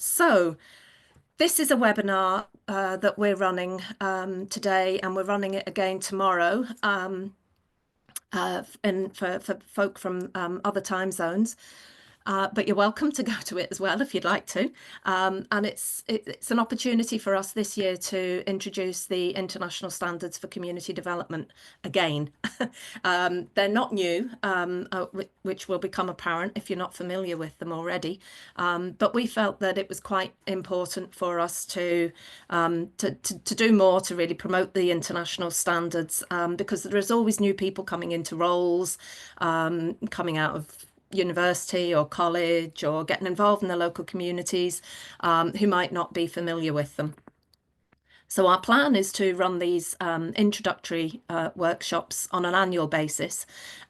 So this is a webinar that we're running today, and we're running it again tomorrow for folk from other time zones. But you're welcome to go to it as well if you'd like to. And it's an opportunity for us this year to introduce the international standards for community development again. They're not new, which will become apparent if you're not familiar with them already. But we felt that it was quite important for us to do more to really promote the international standards, because there is always new people coming into roles, coming out of university or college or getting involved in the local communities, who might not be familiar with them. So our plan is to run these introductory workshops on an annual basis,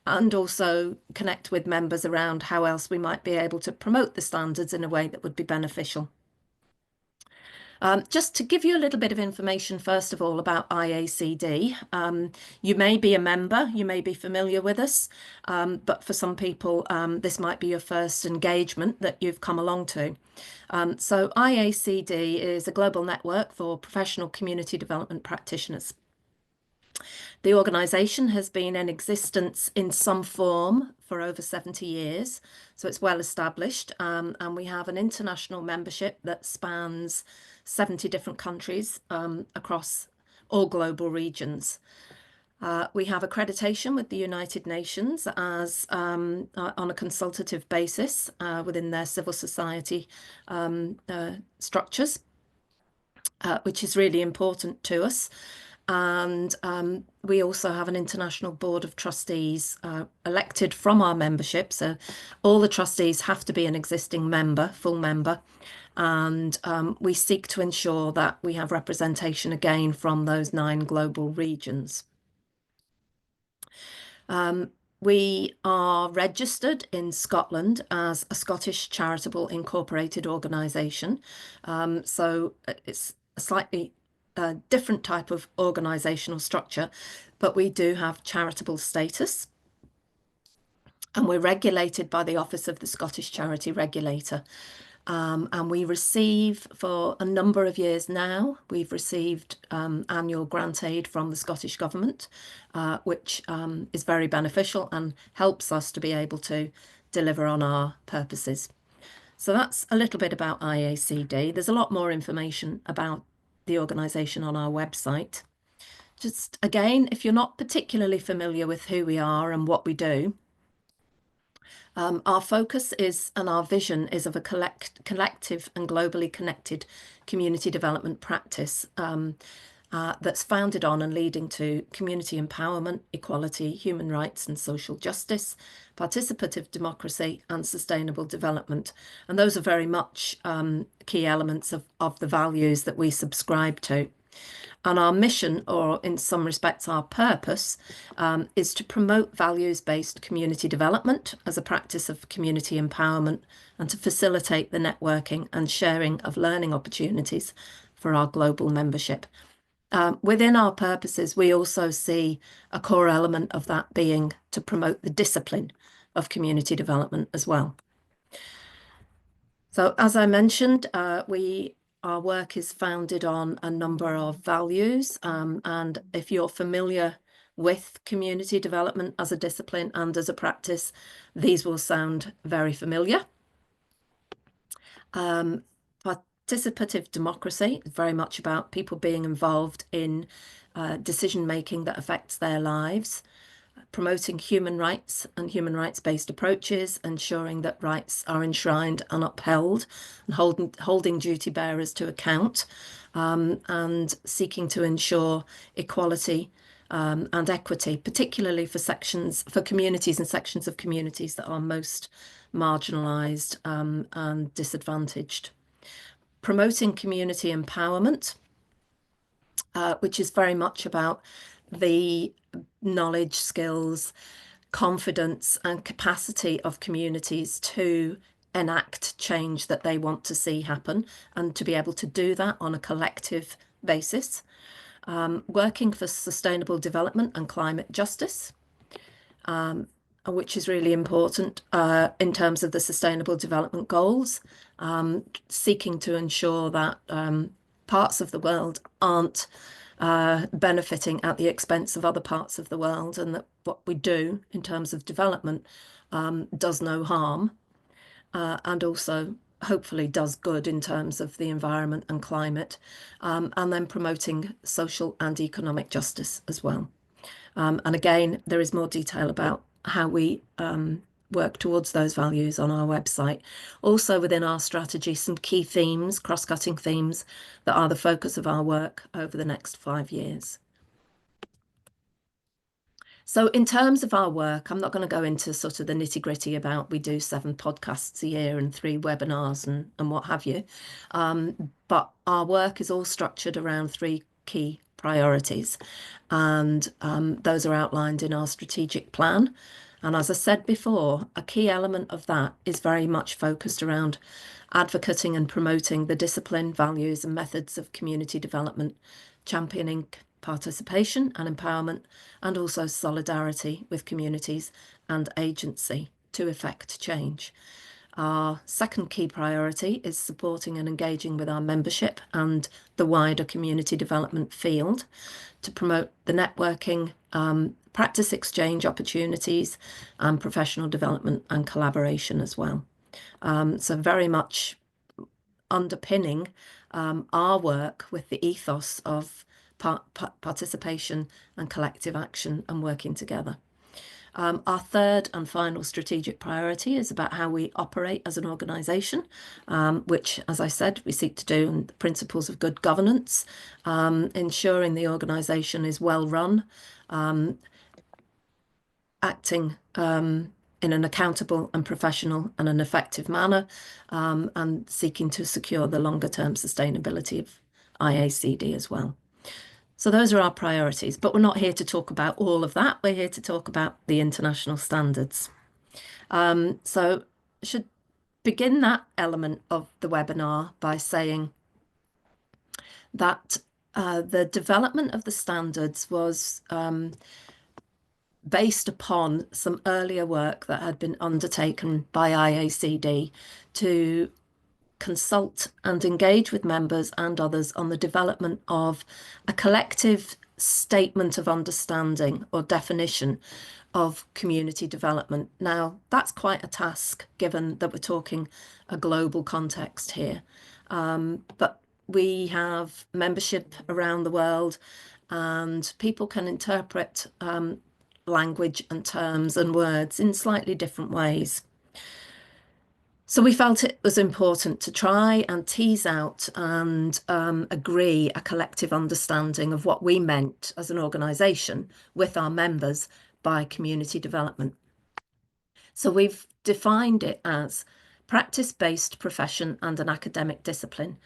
and also connect with members around how else we might be able to promote the standards in a way that would be beneficial. Just to give you a little bit of information, first of all, about IACD. You may be a member, you may be familiar with us, but for some people, this might be your first engagement that you've come along to. So IACD is a global network for professional community development practitioners. The organisation has been in existence in some form for over 70 years, so it's well established, and we have an international membership that spans 70 different countries across all global regions. We have accreditation with the United Nations as on a consultative basis within their civil society structures, which is really important to us. And we also have an international board of trustees elected from our membership. So all the trustees have to be an existing member, full member. And we seek to ensure that we have representation again from those 9 global regions. We are registered in Scotland as a Scottish charitable incorporated organisation. So it's a slightly different type of organisational structure, but we do have charitable status, and we're regulated by the Office of the Scottish Charity Regulator. And we receive, for a number of years now, we've received annual grant aid from the Scottish Government, which is very beneficial and helps us to be able to deliver on our purposes. So that's a little bit about IACD. There's a lot more information about the organisation on our website. Just again, if you're not particularly familiar with who we are and what we do, our focus is, and our vision is, of a collective and globally connected community development practice that's founded on and leading to community empowerment, equality, human rights and social justice, participative democracy and sustainable development. And those are very much key elements of the values that we subscribe to. And our mission, or in some respects our purpose, is to promote values-based community development as a practice of community empowerment, and to facilitate the networking and sharing of learning opportunities for our global membership. Within our purposes, we also see a core element of that being to promote the discipline of community development as well. So as I mentioned, our work is founded on a number of values, and if you're familiar with community development as a discipline and as a practice, these will sound very familiar. Participative democracy is very much about people being involved in decision making that affects their lives. Promoting human rights and human rights-based approaches, ensuring that rights are enshrined and upheld, and holding duty bearers to account, and seeking to ensure equality and equity, particularly for communities and sections of communities that are most marginalised and disadvantaged. Promoting community empowerment, which is very much about the knowledge, skills, confidence and capacity of communities to enact change that they want to see happen, and to be able to do that on a collective basis. Working for sustainable development and climate justice, which is really important in terms of the Sustainable Development Goals, seeking to ensure that parts of the world aren't benefiting at the expense of other parts of the world, and that what we do in terms of development does no harm, and also hopefully does good in terms of the environment and climate, and then promoting social and economic justice as well. And again, there is more detail about how we work towards those values on our website. Also within our strategy, some key themes, cross-cutting themes that are the focus of our work over the next 5 years. So in terms of our work, I'm not going to go into sort of the nitty-gritty about we do 7 podcasts a year and 3 webinars and what have you. But our work is all structured around 3 key priorities. And those are outlined in our strategic plan. And as I said before, a key element of that is very much focused around advocating and promoting the discipline, values and methods of community development, championing participation and empowerment, and also solidarity with communities and agency to effect change. Our second key priority is supporting and engaging with our membership and the wider community development field to promote the networking, practice exchange opportunities, and professional development and collaboration as well. So very much underpinning our work with the ethos of participation and collective action and working together. Our third and final strategic priority is about how we operate as an organisation, which, as I said, we seek to do in the principles of good governance, ensuring the organisation is well run, acting in an accountable and professional and an effective manner, and seeking to secure the longer term sustainability of IACD as well. So those are our priorities, but we're not here to talk about all of that. We're here to talk about the international standards. So I should begin that element of the webinar by saying that the development of the standards was based upon some earlier work that had been undertaken by IACD to consult and engage with members and others on the development of a collective statement of understanding or definition of community development. Now, that's quite a task given that we're talking a global context here. But we have membership around the world and people can interpret language and terms and words in slightly different ways. So we felt it was important to try and tease out and agree a collective understanding of what we meant as an organisation with our members by community development. So we've defined it as practice-based profession and an academic discipline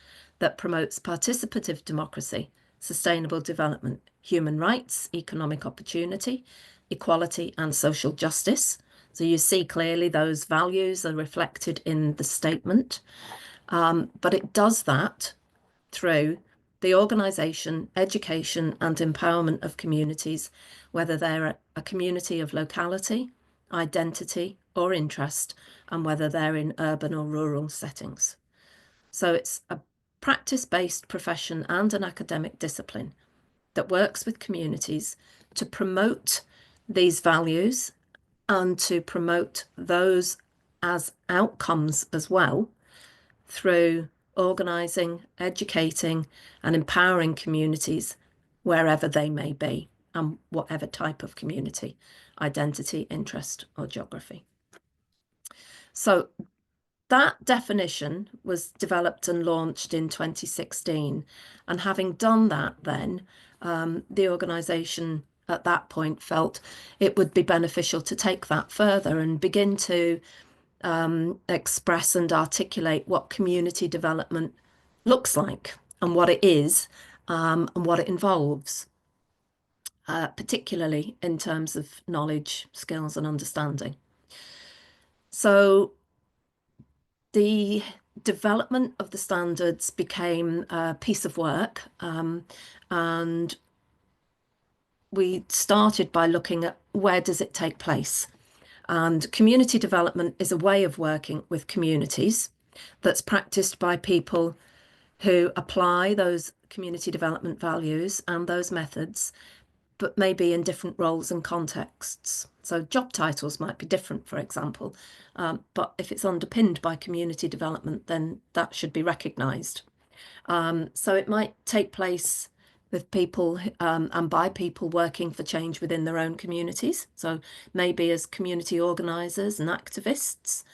that promotes participative democracy, sustainable development, human rights, economic opportunity, equality and social justice. So you see clearly those values are reflected in the statement, but it does that through the organisation, education and empowerment of communities, whether they're a community of locality, identity or interest, and whether they're in urban or rural settings. So it's a practice-based profession and an academic discipline that works with communities to promote these values and to promote those as outcomes as well through organising, educating and empowering communities wherever they may be and whatever type of community, identity, interest or geography. So that definition was developed and launched in 2016, and having done that then, the organisation at that point felt it would be beneficial to take that further and begin to express and articulate what community development looks like and what it is and what it involves, particularly in terms of knowledge, skills and understanding. So the development of the standards became a piece of work, and we started by looking at where does it take place. And community development is a way of working with communities. that's practiced by people who apply those community development values and those methods, but maybe in different roles and contexts. So job titles might be different, for example, but if it's underpinned by community development, then that should be recognised. So it might take place with people and by people working for change within their own communities. So maybe as community organisers and activists,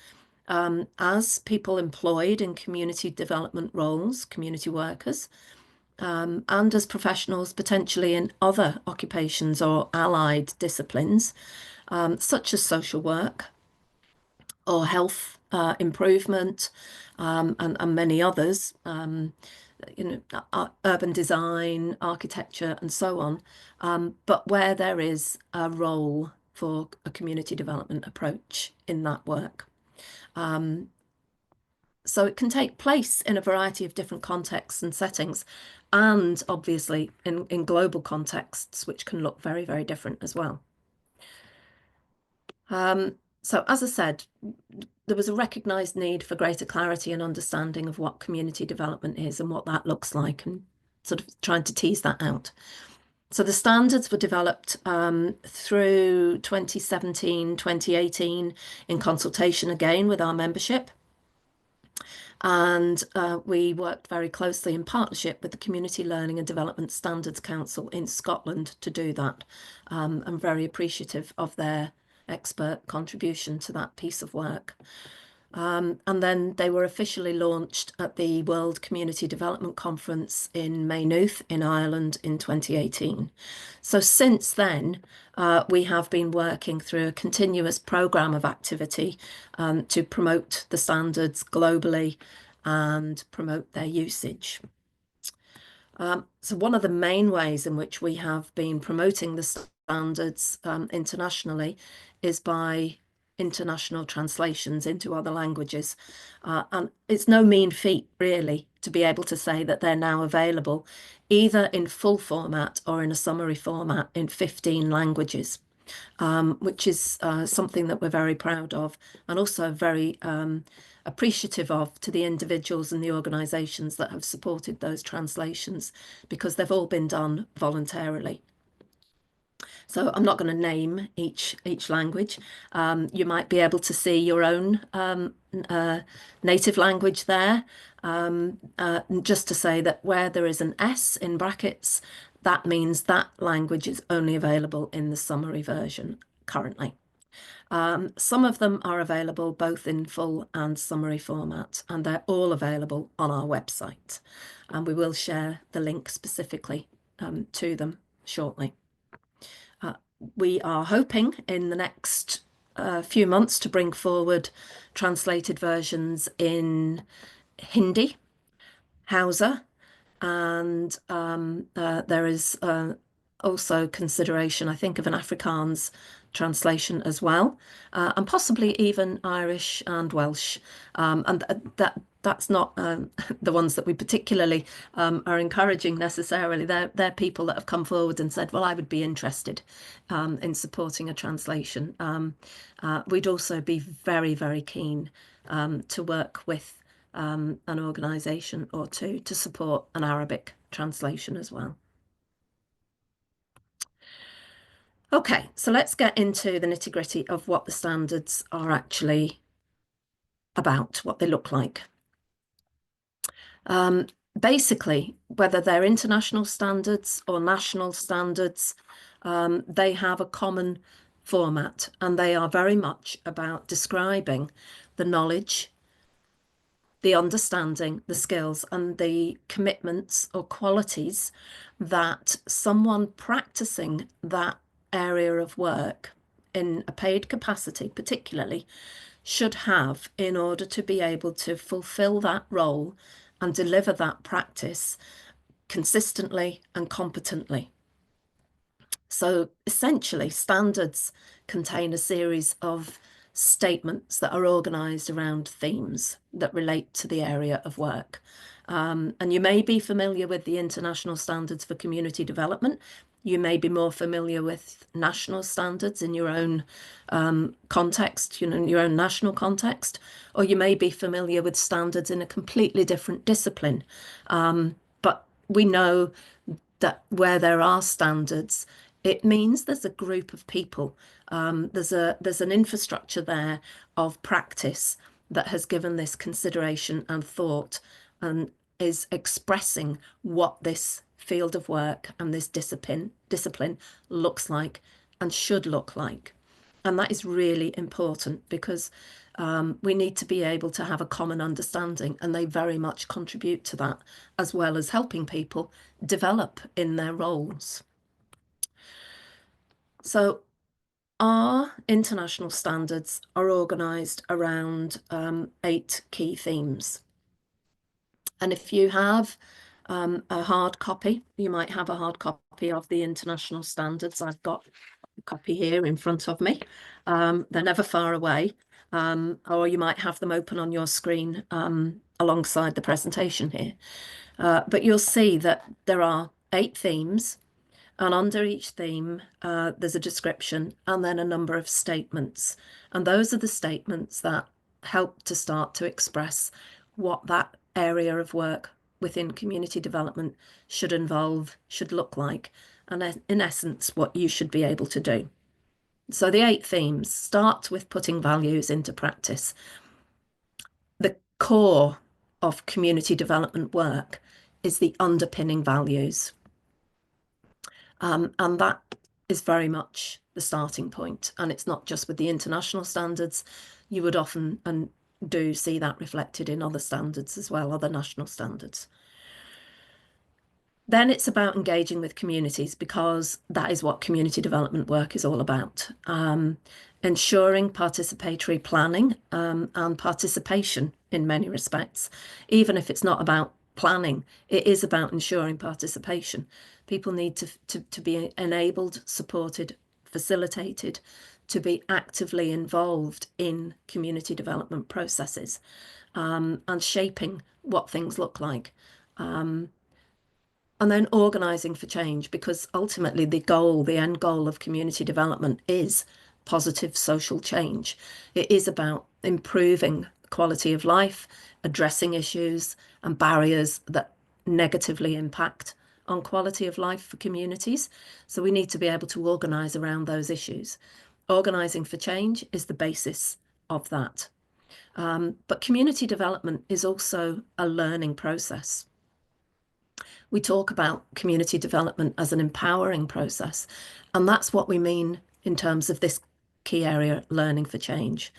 as people employed in community development roles, community workers, and as professionals potentially in other occupations or allied disciplines, such as social work or health improvement, and many others, urban design, architecture, and so on, but where there is a role for a community development approach in that work. So it can take place in a variety of different contexts and settings, and obviously in global contexts, which can look very, very different as well. So as I said, there was a recognised need for greater clarity and understanding of what community development is and what that looks like, and sort of trying to tease that out. So the standards were developed through 2017, 2018 in consultation again with our membership. And we worked very closely in partnership with the Community Learning and Development Standards Council in Scotland to do that. I'm very appreciative of their expert contribution to that piece of work. And then they were officially launched at the World Community Development Conference in Maynooth in Ireland in 2018. So since then, we have been working through a continuous programme of activity to promote the standards globally and promote their usage. So one of the main ways in which we have been promoting the standards internationally is by international translations into other languages. And it's no mean feat, really, to be able to say that they're now available either in full format or in a summary format in 15 languages, which is something that we're very proud of, and also very appreciative of to the individuals and the organisations that have supported those translations, because they've all been done voluntarily. So I'm not going to name each language. You might be able to see your own native language there. Just to say that where there is an S in brackets, that means that language is only available in the summary version currently. Some of them are available both in full and summary format, and they're all available on our website. And we will share the link specifically to them shortly. We are hoping in the next few months to bring forward translated versions in Hindi, Hausa, and there is also consideration, I think, of an Afrikaans translation as well, and possibly even Irish and Welsh. And that's not the ones that we particularly are encouraging necessarily. They're people that have come forward and said, well, I would be interested in supporting a translation. We'd also be very, very keen to work with an organisation or two to support an Arabic translation as well. Okay, so let's get into the nitty-gritty of what the standards are actually about, what they look like. Basically, whether they're international standards or national standards, they have a common format, and they are very much about describing the knowledge, the understanding, the skills, and the commitments or qualities that someone practicing that area of work in a paid capacity particularly should have in order to be able to fulfill that role and deliver that practice consistently and competently. So essentially, standards contain a series of statements that are organised around themes that relate to the area of work. And you may be familiar with the international standards for community development. You may be more familiar with national standards in your own context, in your own national context, or you may be familiar with standards in a completely different discipline. But we know that where there are standards, it means there's a group of people. There's an infrastructure there of practice that has given this consideration and thought and is expressing what this field of work and this discipline looks like and should look like. And that is really important because we need to be able to have a common understanding, and they very much contribute to that, as well as helping people develop in their roles. So our international standards are organised around 8 key themes. And if you have a hard copy, you might have a hard copy of the international standards. I've got a copy here in front of me. They're never far away. Or you might have them open on your screen alongside the presentation here. But you'll see that there are 8 themes, and under each theme, there's a description and then a number of statements. And those are the statements that help to start to express what that area of work within community development should involve, should look like, and in essence, what you should be able to do. So the 8 themes start with putting values into practice. The core of community development work is the underpinning values. And that is very much the starting point. And it's not just with the international standards. You would often and do see that reflected in other standards as well, other national standards. Then it's about engaging with communities, because that is what community development work is all about. Ensuring participatory planning and participation in many respects. Even if it's not about planning, it is about ensuring participation. People need to be enabled, supported, facilitated, to be actively involved in community development processes and shaping what things look like. And then organising for change, because ultimately the end goal of community development is positive social change. It is about improving quality of life, addressing issues and barriers that negatively impact on quality of life for communities. So we need to be able to organise around those issues. Organising for change is the basis of that. But community development is also a learning process. We talk about community development as an empowering process, and that's what we mean in terms of this key area, learning for change.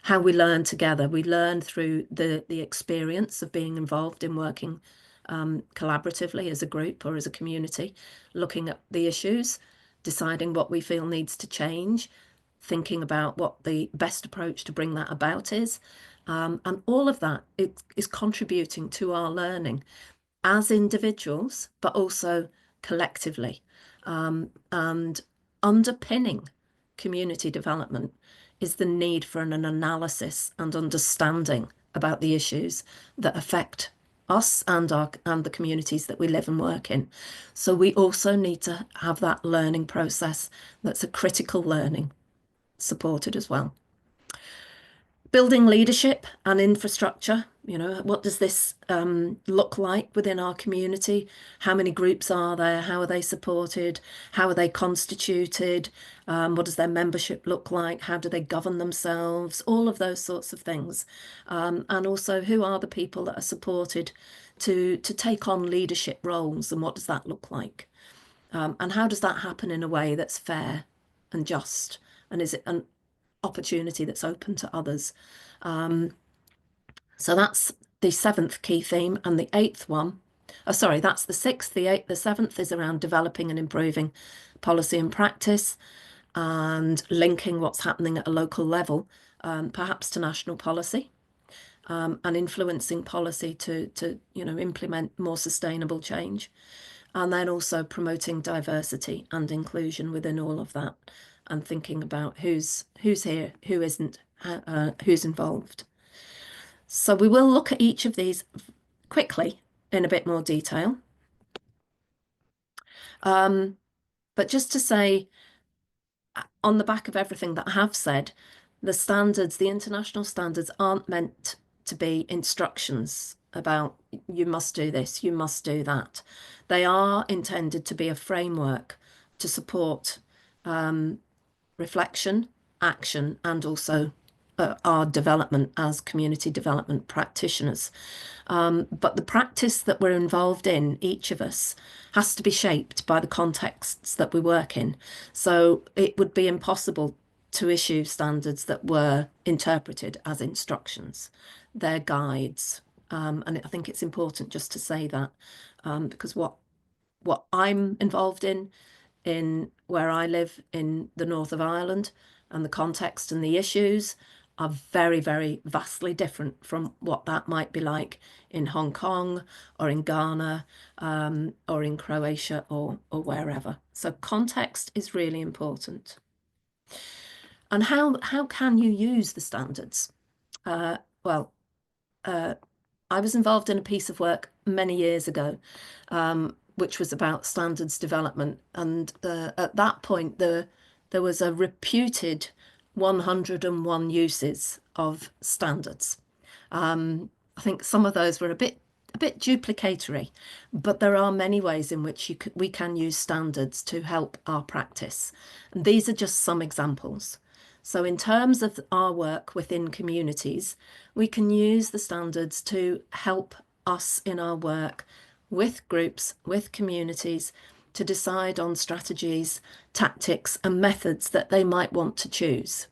How we learn together. We learn through the experience of being involved in working collaboratively as a group or as a community, looking at the issues, deciding what we feel needs to change, thinking about what the best approach to bring that about is. And all of that is contributing to our learning as individuals, but also collectively. And underpinning community development is the need for an analysis and understanding about the issues that affect us and the communities that we live and work in. So we also need to have that learning process that's a critical learning supported as well. Building leadership and infrastructure, what does this look like within our community? How many groups are there? How are they supported? How are they constituted? What does their membership look like? How do they govern themselves? All of those sorts of things. And also, who are the people that are supported to take on leadership roles, and what does that look like? And how does that happen in a way that's fair and just? And is it an opportunity that's open to others? So that's the 7th key theme, and the 8th one, that's the 6th, the 8th, the 7th is around developing and improving policy and practice and linking what's happening at a local level, perhaps to national policy, and influencing policy to implement more sustainable change. And then also promoting diversity and inclusion within all of that, and thinking about who's here, who isn't, who's involved. So we will look at each of these quickly in a bit more detail. But just to say, on the back of everything that I have said, the standards, the international standards, aren't meant to be instructions about you must do this, you must do that. They are intended to be a framework to support reflection, action, and also our development as community development practitioners. But the practice that we're involved in, each of us, has to be shaped by the contexts that we work in. So it would be impossible to issue standards that were interpreted as instructions. They're guides. And I think it's important just to say that because what I'm involved in where I live in the north of Ireland, and the context and the issues are very, very vastly different from what that might be like in Hong Kong or in Ghana or in Croatia or wherever. So context is really important. And how can you use the standards? Well, I was involved in a piece of work many years ago, which was about standards development. And at that point, there was a reputed 101 uses of standards. I think some of those were a bit duplicatory, but there are many ways in which we can use standards to help our practice. And these are just some examples. So in terms of our work within communities, we can use the standards to help us in our work with groups, with communities, to decide on strategies, tactics, and methods that they might want to choose.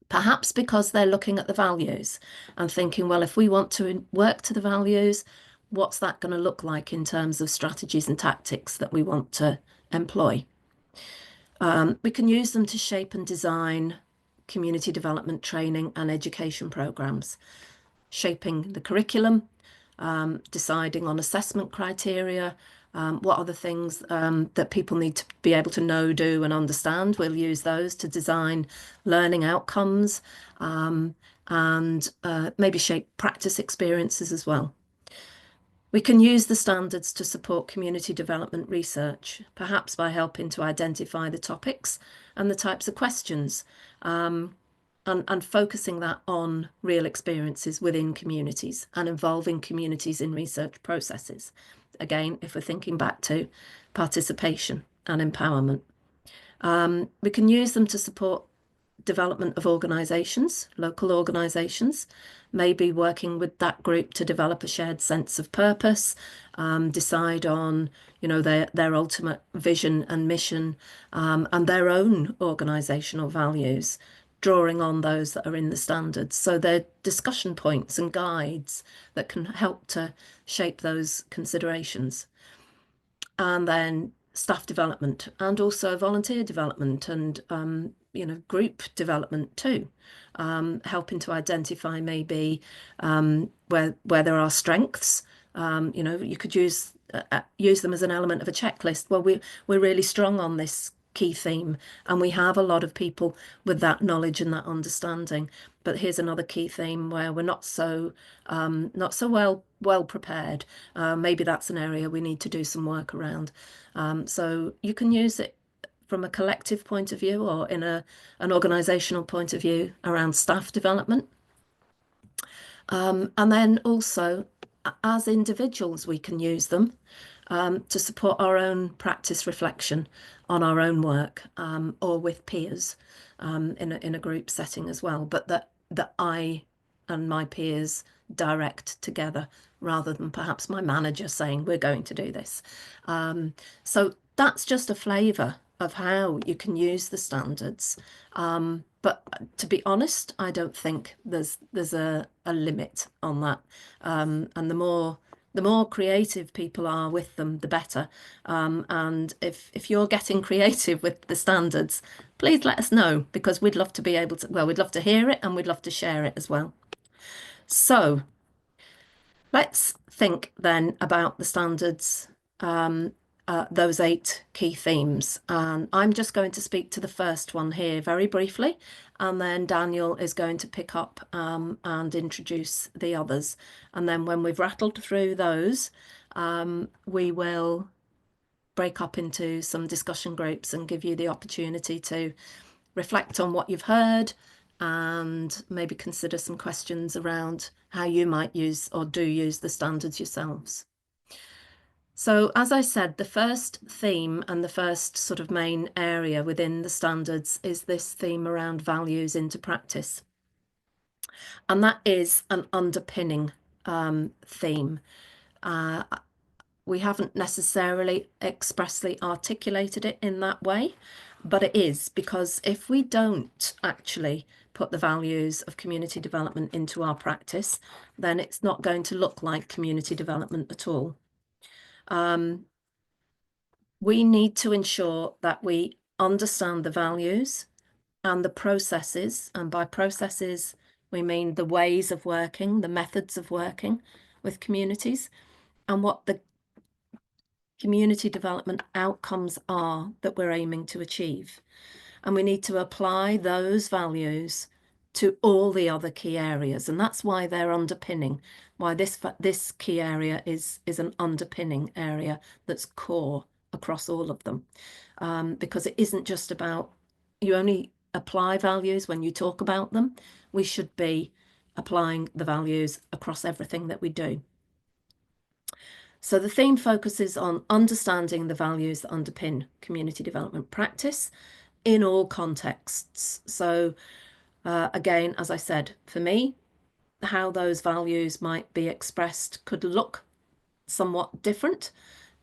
Perhaps because they're looking at the values and thinking, well, if we want to work to the values, what's that going to look like in terms of strategies and tactics that we want to employ? We can use them to shape and design community development training and education programs, shaping the curriculum, deciding on assessment criteria, what are the things that people need to be able to know, do, and understand. We'll use those to design learning outcomes and maybe shape practice experiences as well. We can use the standards to support community development research, perhaps by helping to identify the topics and the types of questions, and focusing that on real experiences within communities and involving communities in research processes. Again, if we're thinking back to participation and empowerment. We can use them to support development of organisations, local organisations, maybe working with that group to develop a shared sense of purpose, decide on, their ultimate vision and mission, and their own organisational values, drawing on those that are in the standards. So they're discussion points and guides that can help to shape those considerations. And then staff development and also volunteer development and group development too, helping to identify maybe where there are strengths. You could use them as an element of a checklist. Well, we're really strong on this key theme, and we have a lot of people with that knowledge and that understanding. But here's another key theme where we're not so well prepared. Maybe that's an area we need to do some work around. So you can use it from a collective point of view or in an organisational point of view around staff development. And then also as individuals, we can use them to support our own practice reflection on our own work or with peers in a group setting as well, but that I and my peers direct together rather than perhaps my manager saying we're going to do this. So that's just a flavour of how you can use the standards. But to be honest, I don't think there's a limit on that. And the more creative people are with them, the better. And if you're getting creative with the standards, please let us know, because we'd love to be able to, well, we'd love to hear it and we'd love to share it as well. So let's think then about the standards those 8 key themes. And I'm just going to speak to the first one here very briefly, and then Daniel is going to pick up and introduce the others. And then when we've rattled through those, we will break up into some discussion groups and give you the opportunity to reflect on what you've heard and maybe consider some questions around how you might use or do use the standards yourselves. So as I said, the first theme and the first sort of main area within the standards is this theme around values into practice. And that is an underpinning theme. We haven't necessarily expressly articulated it in that way, but it is, because if we don't actually put the values of community development into our practice, then it's not going to look like community development at all. We need to ensure that we understand the values and the processes, and by processes we mean the ways of working, the methods of working with communities, and what the community development outcomes are that we're aiming to achieve. And we need to apply those values to all the other key areas, and that's why they're underpinning, why this key area is an underpinning area that's core across all of them, because it isn't just about you only apply values when you talk about them. We should be applying the values across everything that we do. So the theme focuses on understanding the values that underpin community development practice in all contexts. So again, as I said, for me, how those values might be expressed could look somewhat different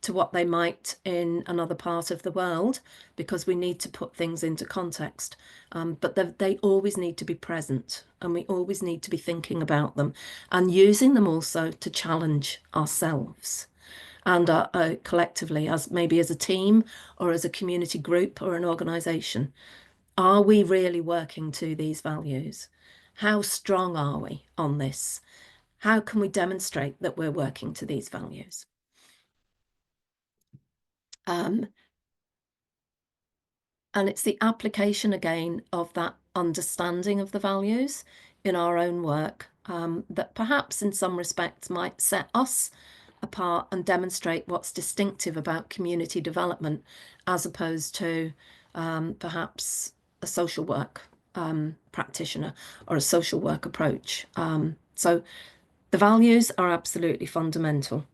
to what they might in another part of the world, because we need to put things into context. But they always need to be present, and we always need to be thinking about them and using them also to challenge ourselves and collectively, as maybe as a team or as a community group or an organisation. Are we really working to these values? How strong are we on this? How can we demonstrate that we're working to these values? And it's the application again of that understanding of the values in our own work that perhaps in some respects might set us apart and demonstrate what's distinctive about community development, as opposed to perhaps a social work practitioner or a social work approach. So the values are absolutely fundamental.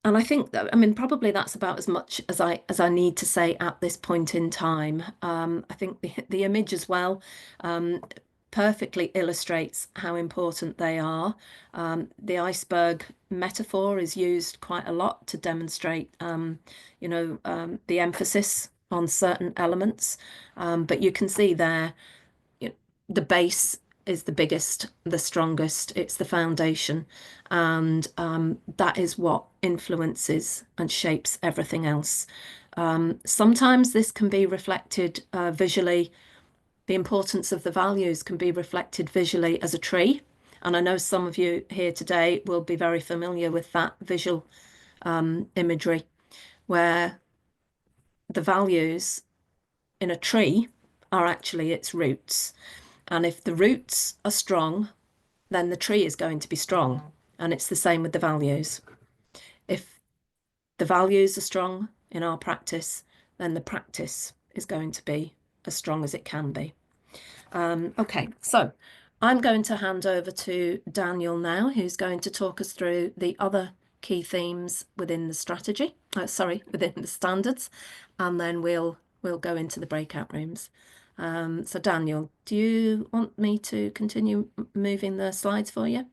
And I think that, I mean, probably that's about as much as I need to say at this point in time. I think the image as well perfectly illustrates how important they are. The iceberg metaphor is used quite a lot to demonstrate, the emphasis on certain elements. But you can see there, the base is the biggest, the strongest, it's the foundation. And that is what influences and shapes everything else. Sometimes this can be reflected visually. The importance of the values can be reflected visually as a tree. And I know some of you here today will be very familiar with that visual imagery, where the values in a tree are actually its roots. And if the roots are strong, then the tree is going to be strong. And it's the same with the values. If the values are strong in our practice, then the practice is going to be as strong as it can be. Okay, so I'm going to hand over to Daniel now, who's going to talk us through the other key themes within the strategy, within the standards, and then we'll go into the breakout rooms. So Daniel, do you want me to continue moving the slides for you?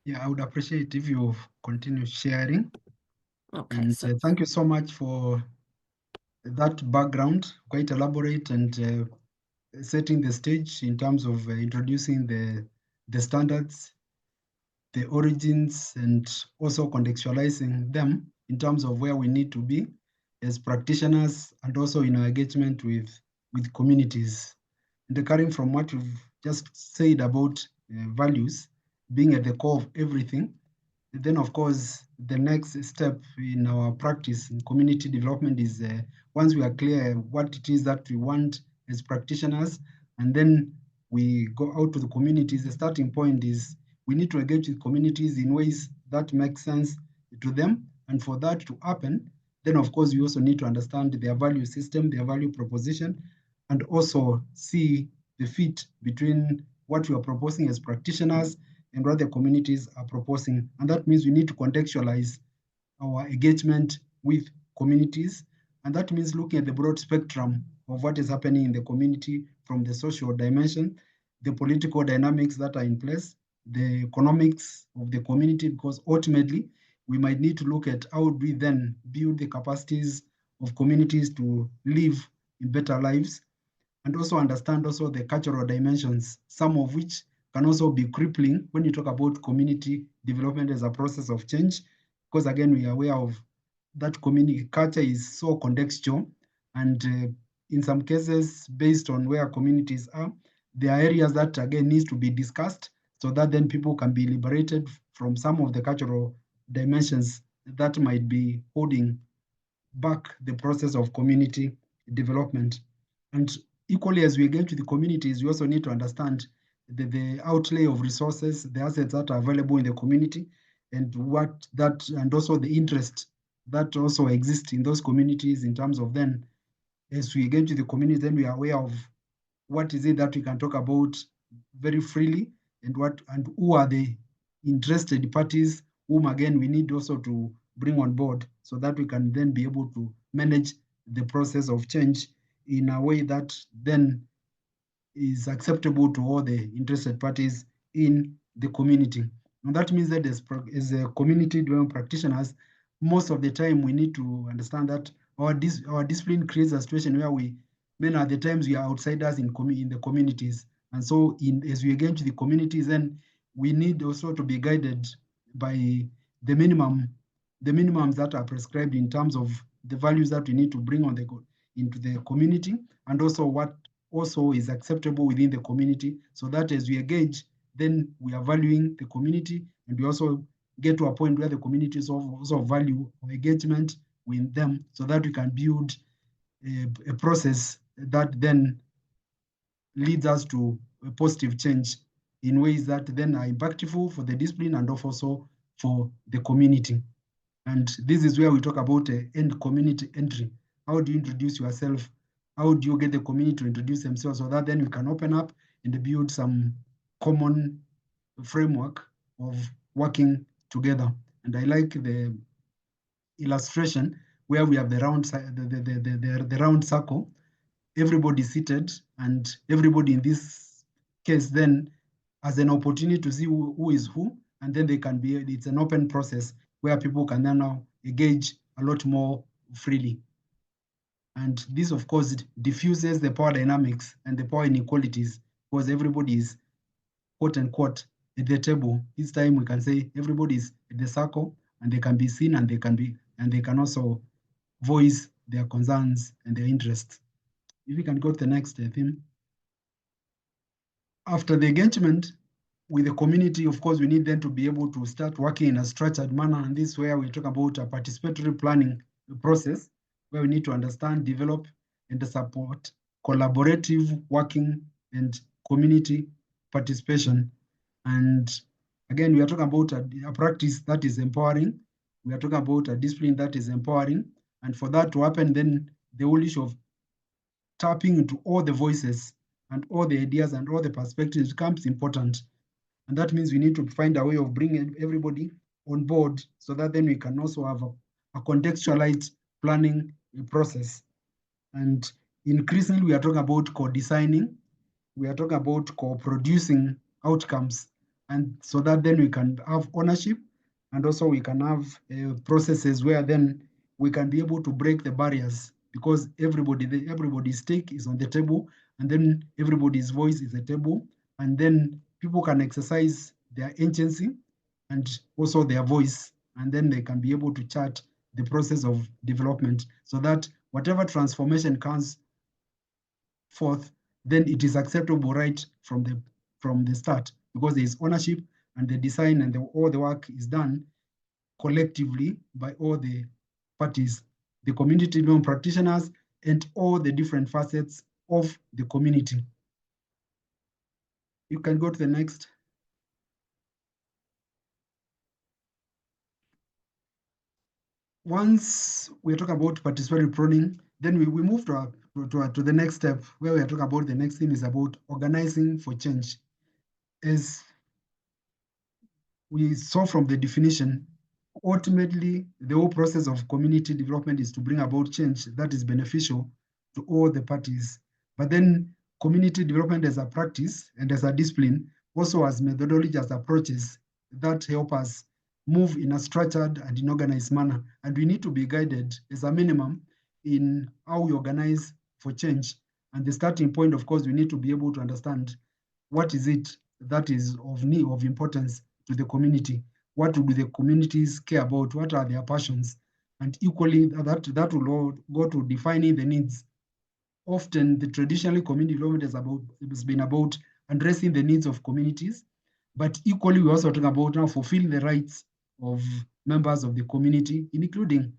Yeah, I would appreciate if you continue sharing. Okay, and so thank you so much for that background, quite elaborate, and setting the stage in terms of introducing the standards, the origins, and also contextualizing them in terms of where we need to be as practitioners, and also in our engagement with communities. And carrying from what you've just said about values being at the core of everything, then of course, the next step in our practice in community development is once we are clear what it is that we want as practitioners, and then we go out to the communities. The starting point is we need to engage with communities in ways that make sense to them. And for that to happen, then of course, we also need to understand their value system, their value proposition, and also see the fit between what we are proposing as practitioners and what the communities are proposing. And that means we need to contextualize our engagement with communities. And that means looking at the broad spectrum of what is happening in the community, from the social dimension, the political dynamics that are in place, the economics of the community, because ultimately we might need to look at how we then build the capacities of communities to live in better lives, and also understand also the cultural dimensions, some of which can also be crippling when you talk about community development as a process of change, because again, we are aware of that community culture is so contextual, and in some cases, based on where communities are, there are areas that again needs to be discussed so that then people can be liberated from some of the cultural dimensions that might be holding back the process of community development. And equally, as we engage with the communities, we also need to understand the outlay of resources, the assets that are available in the community, and what that, and also the interest that also exists in those communities in terms of then, as we engage with the community, then we are aware of what is it that we can talk about very freely, and what and who are the interested parties, whom again we need also to bring on board so that we can then be able to manage the process of change in a way that then is acceptable to all the interested parties in the community. And that means that as a community development practitioners, most of the time we need to understand that our discipline creates a situation where many of the times we are outsiders in the communities. And so as we engage the communities, then we need also to be guided by the minimums that are prescribed in terms of the values that we need to bring into the community, and also what also is acceptable within the community, so that as we engage, then we are valuing the community, and we also get to a point where the communities also value our engagement with them, so that we can build a process that then leads us to a positive change in ways that then are impactful for the discipline and also for the community. And this is where we talk about end community entry. How do you introduce yourself? How do you get the community to introduce themselves, so that then we can open up and build some common framework of working together? And I like the illustration where we have the round circle, everybody seated, and everybody in this case then has an opportunity to see who is who, and then it's an open process where people can then now engage a lot more freely. And this, of course, diffuses the power dynamics and the power inequalities, because everybody is, quote unquote, at the table. This time we can say everybody is at the circle, and they can be seen, and they can also voice their concerns and their interests. If you can go to the next theme. After the engagement with the community, of course, we need then to be able to start working in a structured manner. And this is where we talk about a participatory planning process, where we need to understand, develop, and support collaborative working and community participation. And again, we are talking about a practice that is empowering. We are talking about a discipline that is empowering. And for that to happen, then the whole issue of tapping into all the voices and all the ideas and all the perspectives becomes important. And that means we need to find a way of bringing everybody on board, so that then we can also have a contextualized planning process. And increasingly, we are talking about co-designing, we are talking about co-producing outcomes, and so that then we can have ownership, and also we can have processes where then we can be able to break the barriers, because everybody's stake is on the table, and then everybody's voice is at the table, and then people can exercise their agency and also their voice, and then they can be able to chart the process of development, so that whatever transformation comes forth, then it is acceptable right from the start, because there is ownership, and the design and all the work is done collectively by all the parties, the community development practitioners, and all the different facets of the community. You can go to the next. Once we're talking about participatory pruning, then we move to the next step, where we are talking about the next thing is about organizing for change. As we saw from the definition, ultimately, the whole process of community development is to bring about change that is beneficial to all the parties. But then community development as a practice and as a discipline also has methodology, as approaches that help us move in a structured and in organized manner. And we need to be guided as a minimum in how we organize for change. And the starting point, of course, we need to be able to understand what is it that is of need, of importance to the community. What do the communities care about? What are their passions? And equally, that will go to defining the needs. Often, the traditional community development has been about addressing the needs of communities, but equally, we also talk about now fulfilling the rights of members of the community, including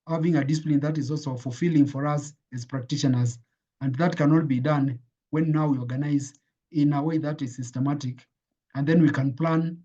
having a discipline that is also fulfilling for us as practitioners. And that cannot be done when now we organize in a way that is systematic. And then we can plan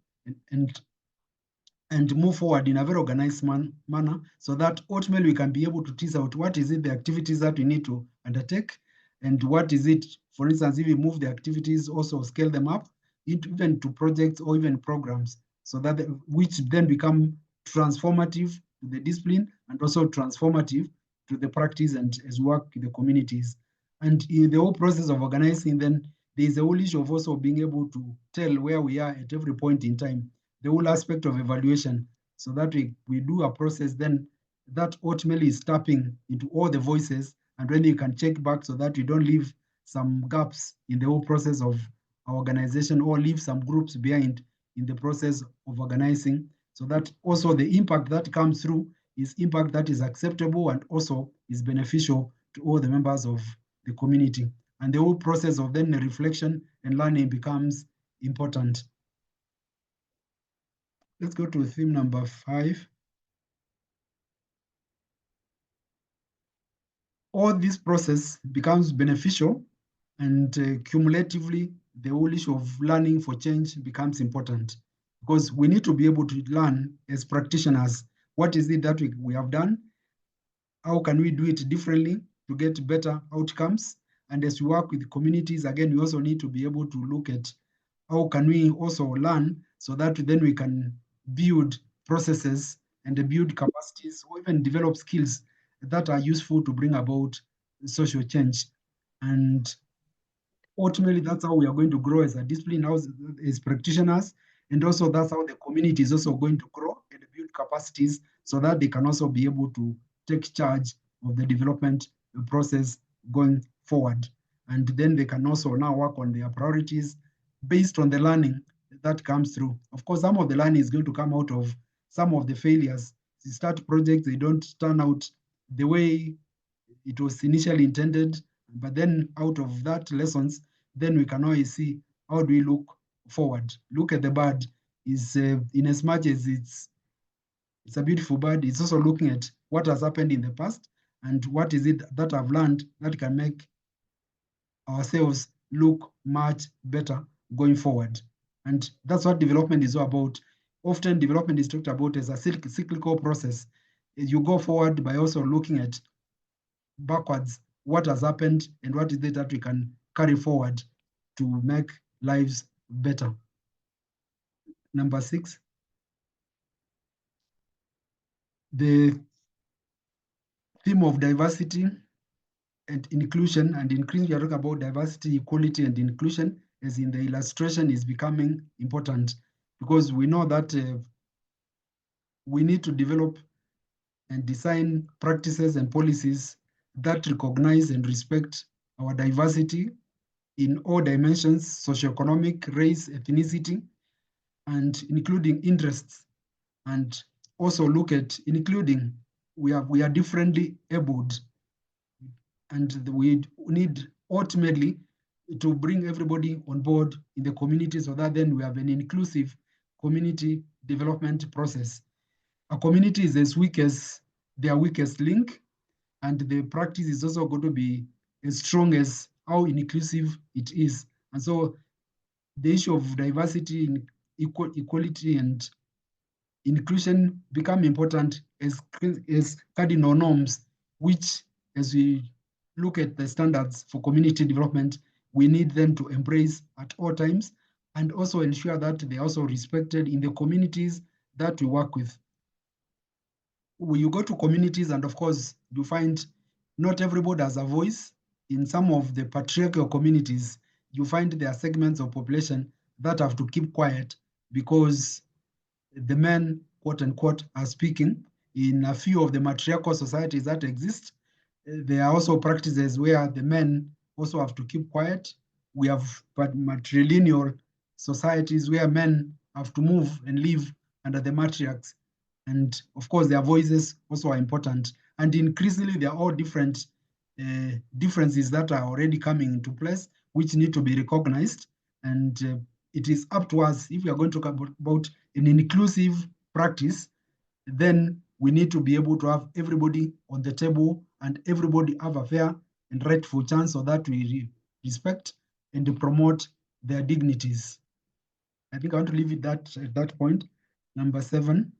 and move forward in a very organized manner, so that ultimately we can be able to tease out what is it, the activities that we need to undertake, and what is it, for instance, if we move the activities, also scale them up even to projects or even programs, so that which then become transformative to the discipline and also transformative to the practice and as work in the communities. And in the whole process of organizing, then there is a whole issue of also being able to tell where we are at every point in time, the whole aspect of evaluation, so that we do a process then that ultimately is tapping into all the voices, and then you can check back so that we don't leave some gaps in the whole process of our organization or leave some groups behind in the process of organizing, so that also the impact that comes through is impact that is acceptable and also is beneficial to all the members of the community. And the whole process of then the reflection and learning becomes important. Let's go to theme number 5. All this process becomes beneficial, and cumulatively, the whole issue of learning for change becomes important, because we need to be able to learn as practitioners, what is it that we have done, how can we do it differently to get better outcomes. And as we work with communities, again, we also need to be able to look at how can we also learn, so that then we can build processes and build capacities or even develop skills that are useful to bring about social change. And ultimately, that's how we are going to grow as a discipline, as practitioners. And also that's how the community is also going to grow and build capacities, so that they can also be able to take charge of the development process going forward. And then they can also now work on their priorities based on the learning that comes through. Of course, some of the learning is going to come out of some of the failures. You start projects, they don't turn out the way it was initially intended, but then out of that lessons, then we can always see how do we look forward. Look at the bird is in as much as it's a beautiful bird, it's also looking at what has happened in the past and what is it that I've learned that can make ourselves look much better going forward. And that's what development is all about. Often development is talked about as a cyclical process. You go forward by also looking at backwards what has happened and what is it that we can carry forward to make lives better. Number 6, the theme of diversity and inclusion. And increasingly, we are talking about diversity, equality, and inclusion, as in the illustration, is becoming important, because we know that we need to develop and design practices and policies that recognize and respect our diversity in all dimensions: socioeconomic, race, ethnicity, and including interests. And also look at including we are differently abled, and we need ultimately to bring everybody on board in the community, so that then we have an inclusive community development process. a community is as weak as their weakest link, and the practice is also going to be as strong as how inclusive it is. And so the issue of diversity, equality, and inclusion become important as cardinal norms, which, as we look at the standards for community development, we need them to embrace at all times, and also ensure that they're also respected in the communities that we work with. When you go to communities, and of course, you find not everybody has a voice. In some of the patriarchal communities, you find there are segments of population that have to keep quiet because the men, quote unquote, are speaking. In a few of the matriarchal societies that exist, there are also practices where the men also have to keep quiet. We have matrilineal societies where men have to move and live under the matriarchs. And of course, their voices also are important. And increasingly, they are all different differences that are already coming into place, which need to be recognized. And it is up to us, if we are going to talk about an inclusive practice, then we need to be able to have everybody on the table and everybody have a fair and rightful chance so that we respect and promote their dignities. I think I want to leave it at that point. Number 7.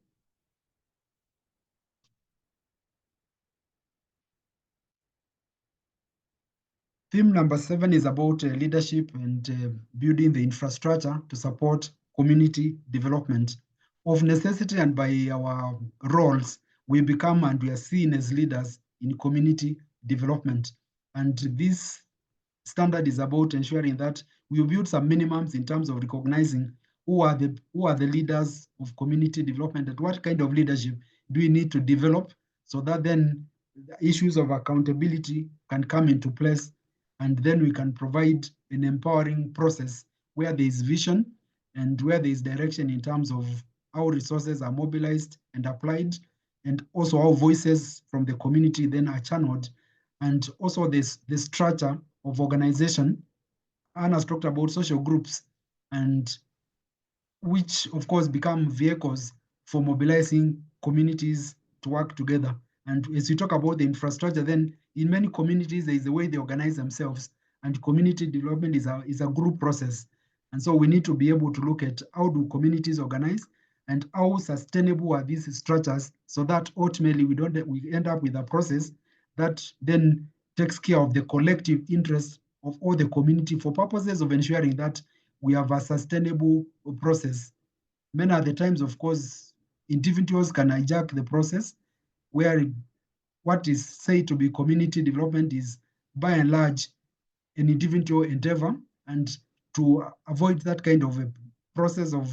Theme number 7 is about leadership and building the infrastructure to support community development. Of necessity and by our roles, we become and we are seen as leaders in community development. And this standard is about ensuring that we build some minimums in terms of recognizing who are the leaders of community development and what kind of leadership do we need to develop so that then the issues of accountability can come into place, and then we can provide an empowering process where there is vision and where there is direction in terms of how resources are mobilized and applied, and also how voices from the community then are channeled, and also this the structure of organization. Anna's talked about social groups, and which of course become vehicles for mobilizing communities to work together. And as we talk about the infrastructure, then in many communities, there is a way they organize themselves, and community development is a group process. And so we need to be able to look at how do communities organize and how sustainable are these structures so that ultimately we end up with a process that then takes care of the collective interests of all the community for purposes of ensuring that we have a sustainable process. Many are the times, of course, individuals can hijack the process where what is said to be community development is by and large an individual endeavor. And to avoid that kind of a process of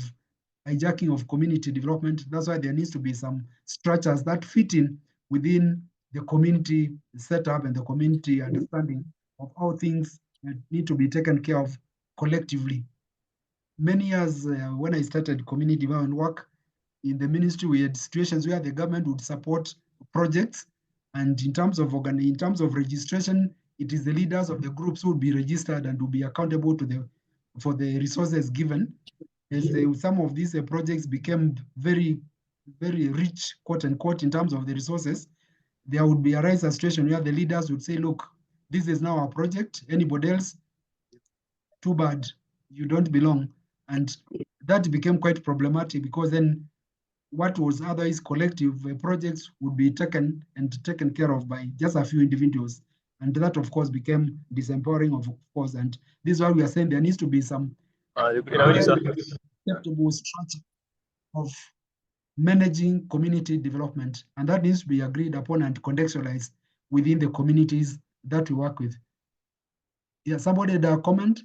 hijacking of community development, that's why there needs to be some structures that fit in within the community setup and the community understanding of how things need to be taken care of collectively. Many years when I started community development work in the ministry, we had situations where the government would support projects, and in terms of registration, it is the leaders of the groups who would be registered and would be accountable to for the resources given. As some of these projects became very, very rich, quote unquote, in terms of the resources, there would be a situation where the leaders would say, look, this is now our project. Anybody else, too bad, you don't belong. And that became quite problematic because then what was otherwise collective projects would be taken care of by just a few individuals. And that, of course, became disempowering, of course. And this is why we are saying there needs to be some acceptable structure of managing community development. And that needs to be agreed upon and contextualized within the communities that we work with. Yeah, somebody had a comment?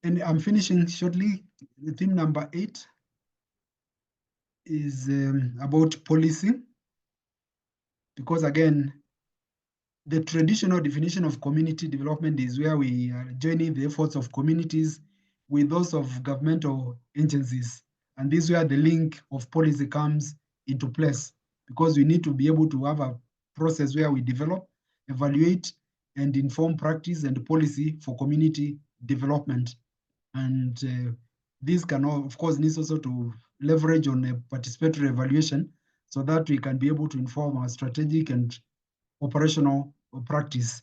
And I'm finishing shortly. The theme number 8 is about policy, because again, the traditional definition of community development is where we are joining the efforts of communities with those of governmental agencies. And this is where the link of policy comes into place, because we need to be able to have a process where we develop, evaluate, and inform practice and policy for community development. And this can, of course, needs also to leverage on a participatory evaluation so that we can be able to inform our strategic and operational practice.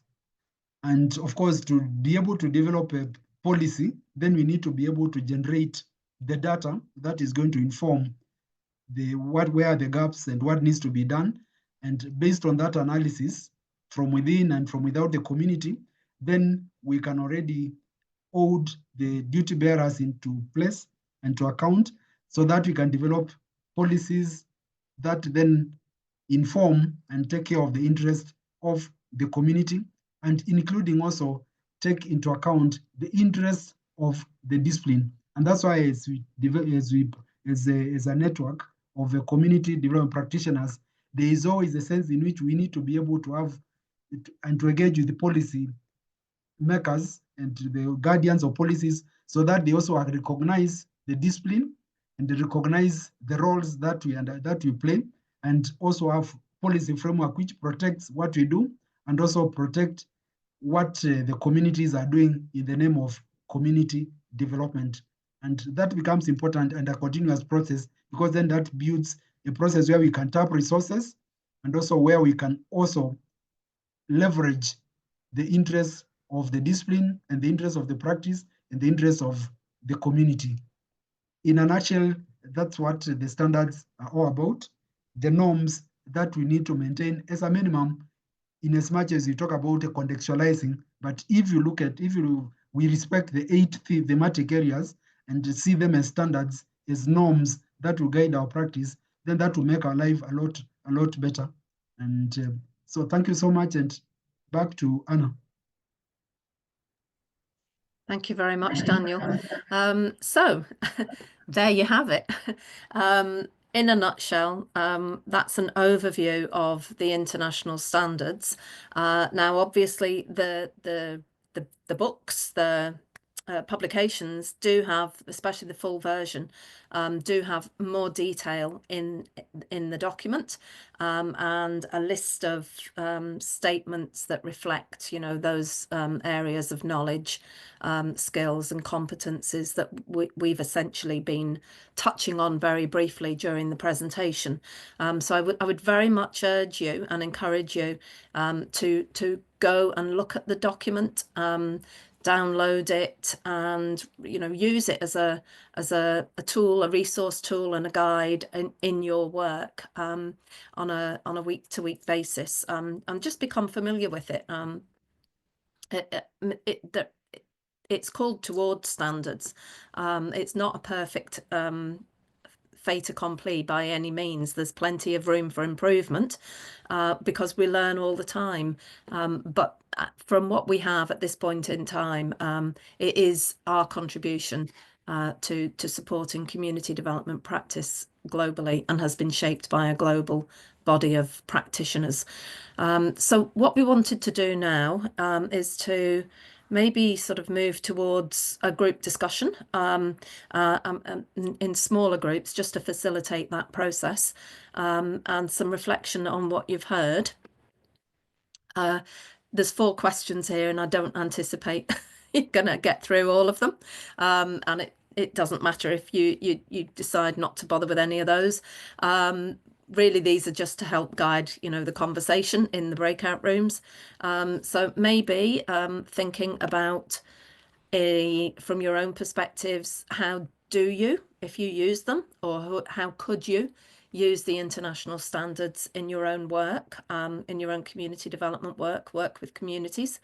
And of course, to be able to develop a policy, then we need to be able to generate the data that is going to inform where are the gaps and what needs to be done. And based on that analysis from within and from without the community, then we can already hold the duty bearers into place and to account so that we can develop policies that then inform and take care of the interest of the community, and including also take into account the interests of the discipline. And that's why as a network of a community development practitioners, there is always a sense in which we need to be able to have and to engage with the policy makers and the guardians of policies so that they also recognize the discipline and they recognize the roles that we play, and also have policy framework which protects what we do and also protect what the communities are doing in the name of community development. And that becomes important and a continuous process, because then that builds a process where we can tap resources and also where we can also leverage the interests of the discipline and the interests of the practice and the interests of the community. In a nutshell, that's what the standards are all about, the norms that we need to maintain as a minimum, in as much as you talk about contextualizing. But if we respect the 8 thematic areas and see them as standards, as norms that will guide our practice, then that will make our life a lot better. And so thank you so much, and back to Anna. Thank you very much, Daniel. So there you have it. In a nutshell, that's an overview of the international standards. Now, obviously, the books, the publications do have, especially the full version, do have more detail in the document, and a list of statements that reflect, those areas of knowledge, skills and competencies that we've essentially been touching on very briefly during the presentation. So I would very much urge you and encourage you to go and look at the document, download it, and use it as a tool, a resource tool and a guide in your work on a week-to-week basis, and just become familiar with it. It's called Towards Standards. It's not a perfect fait accompli by any means. There's plenty of room for improvement, because we learn all the time. But from what we have at this point in time, it is our contribution to supporting community development practice globally, and has been shaped by a global body of practitioners. So what we wanted to do now is to maybe sort of move towards a group discussion in smaller groups, just to facilitate that process, and some reflection on what you've heard. There's 4 questions here, and I don't anticipate you're going to get through all of them. And it doesn't matter if you decide not to bother with any of those. Really, these are just to help guide, the conversation in the breakout rooms. So maybe thinking about from your own perspectives, how do you, if you use them, or how could you use the international standards in your own work, in your own community development work with communities?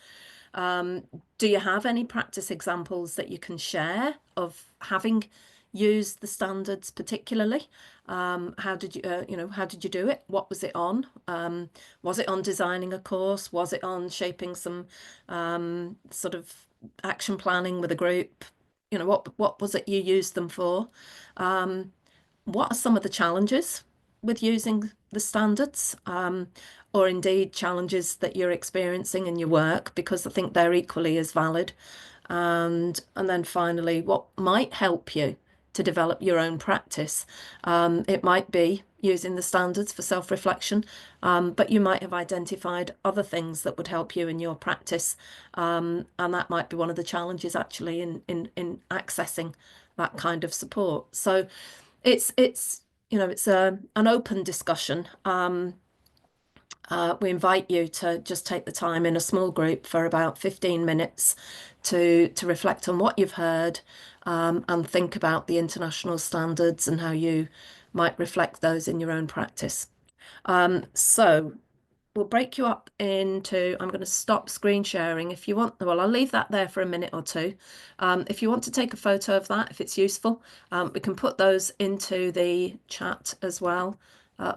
Do you have any practice examples that you can share of having used the standards particularly? How did you do it? What was it on? Was it on designing a course? Was it on shaping some sort of action planning with a group? What was it you used them for? What are some of the challenges with using the standards, or indeed challenges that you're experiencing in your work? Because I think they're equally as valid. And then finally, what might help you to develop your own practice. It might be using the standards for self-reflection, but you might have identified other things that would help you in your practice. And that might be one of the challenges actually in accessing that kind of support. So it's an open discussion. We invite you to just take the time in a small group for about 15 minutes to reflect on what you've heard, and think about the international standards and how you might reflect those in your own practice. So we'll break you up into, I'm going to stop screen sharing. If you want, well, I'll leave that there for a minute or two. If you want to take a photo of that, if it's useful, we can put those into the chat as well.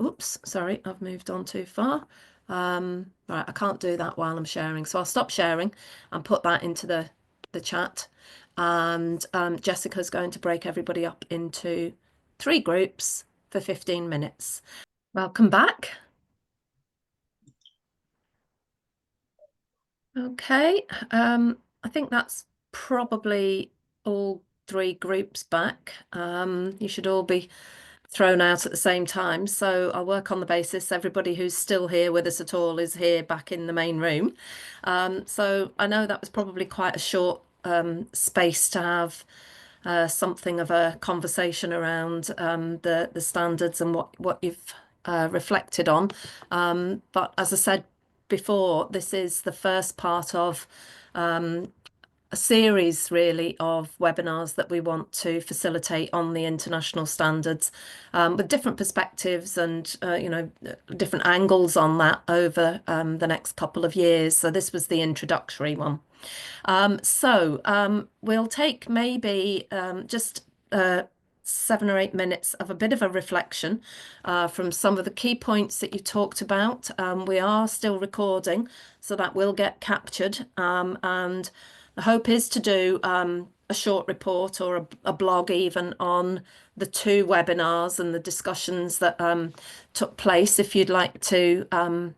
Oops, sorry, I've moved on too far. Right, I can't do that while I'm sharing, so I'll stop sharing and put that into the chat. And Jessica's going to break everybody up into 3 groups for 15 minutes. Welcome back. Okay, I think that's probably all 3 groups back. You should all be thrown out at the same time. So I'll work on the basis everybody who's still here with us at all is here back in the main room. So I know that was probably quite a short space to have something of a conversation around the standards and what you've reflected on. But as I said before, this is the first part of a series really of webinars that we want to facilitate on the international standards, with different perspectives and different angles on that over the next couple of years. So this was the introductory one. We'll take maybe just 7 or 8 minutes of a bit of a reflection from some of the key points that you talked about. We are still recording, so that will get captured. And the hope is to do a short report or a blog even on the 2 webinars and the discussions that took place. If you'd like to